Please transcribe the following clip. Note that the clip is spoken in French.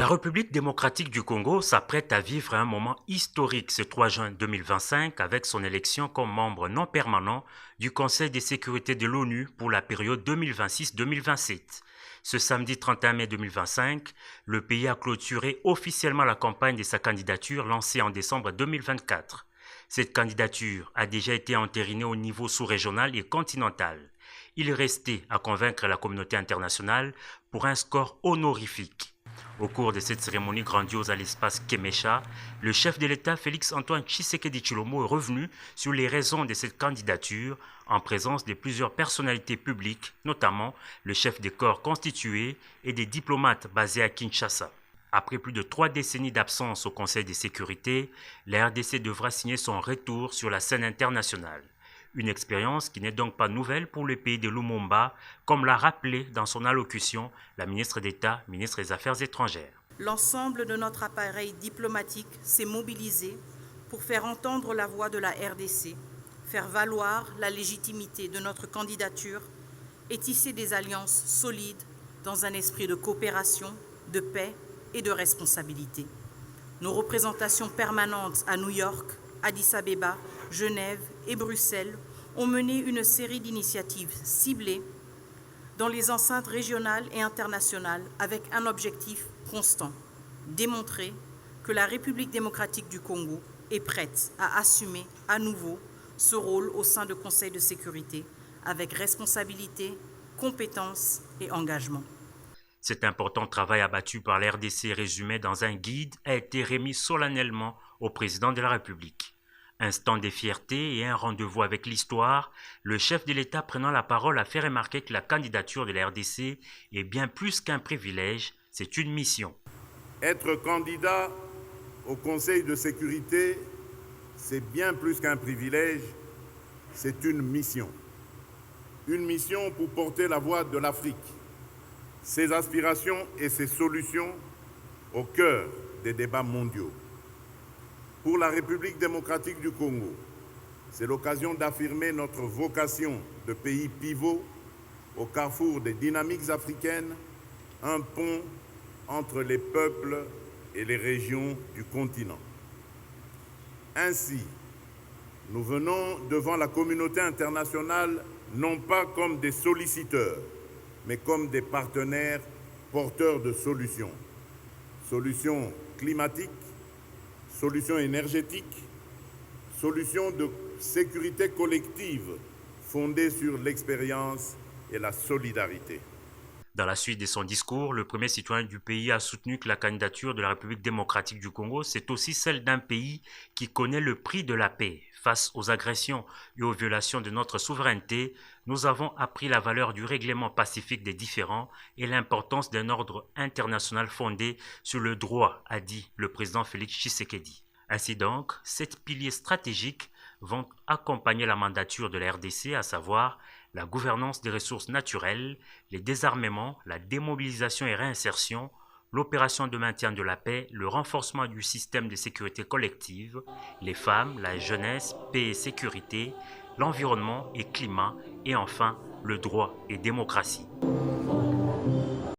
La République démocratique du Congo s'apprête à vivre un moment historique ce 3 juin 2025 avec son élection comme membre non permanent du Conseil de sécurité de l'ONU pour la période 2026-2027. Ce samedi 31 mai 2025, le pays a clôturé officiellement la campagne de sa candidature lancée en décembre 2024. Cette candidature a déjà été entérinée au niveau sous-régional et continental. Il restait à convaincre la communauté internationale pour un score honorifique. Au cours de cette cérémonie grandiose à l'espace Kemesha, le chef de l'État Félix-Antoine Tshisekedi Tshilombo est revenu sur les raisons de cette candidature en présence de plusieurs personnalités publiques, notamment le chef des corps constitués et des diplomates basés à Kinshasa. Après plus de 3 décennies d'absence au Conseil de sécurité, la RDC devra signer son retour sur la scène internationale. Une expérience qui n'est donc pas nouvelle pour le pays de Lumumba, comme l'a rappelé dans son allocution la ministre d'État, ministre des Affaires étrangères. L'ensemble de notre appareil diplomatique s'est mobilisé pour faire entendre la voix de la RDC, faire valoir la légitimité de notre candidature et tisser des alliances solides dans un esprit de coopération, de paix et de responsabilité. Nos représentations permanentes à New York, Addis Abeba, Genève et Bruxelles ont mené une série d'initiatives ciblées dans les enceintes régionales et internationales avec un objectif constant, démontrer que la République démocratique du Congo est prête à assumer à nouveau ce rôle au sein du Conseil de sécurité avec responsabilité, compétence et engagement. Cet important travail abattu par la RDC résumé dans un guide a été remis solennellement au président de la République. Instant de fierté et un rendez-vous avec l'histoire, le chef de l'État prenant la parole a fait remarquer que la candidature de la RDC est bien plus qu'un privilège, c'est une mission. Être candidat au Conseil de sécurité, c'est bien plus qu'un privilège, c'est une mission. Une mission pour porter la voix de l'Afrique, ses aspirations et ses solutions au cœur des débats mondiaux. Pour la République démocratique du Congo, c'est l'occasion d'affirmer notre vocation de pays pivot au carrefour des dynamiques africaines, un pont entre les peuples et les régions du continent. Ainsi, nous venons devant la communauté internationale non pas comme des solliciteurs, mais comme des partenaires porteurs de solutions. Solutions climatiques, solutions énergétiques, solutions de sécurité collective fondées sur l'expérience et la solidarité. Dans la suite de son discours, le premier citoyen du pays a soutenu que la candidature de la République démocratique du Congo, c'est aussi celle d'un pays qui connaît le prix de la paix. Face aux agressions et aux violations de notre souveraineté, nous avons appris la valeur du règlement pacifique des différends et l'importance d'un ordre international fondé sur le droit, a dit le président Félix Tshisekedi. Ainsi donc, 7 piliers stratégiques vont accompagner la mandature de la RDC, à savoir la gouvernance des ressources naturelles, les désarmements, la démobilisation et réinsertion, l'opération de maintien de la paix, le renforcement du système de sécurité collective, les femmes, la jeunesse, paix et sécurité, l'environnement et climat, et enfin le droit et démocratie.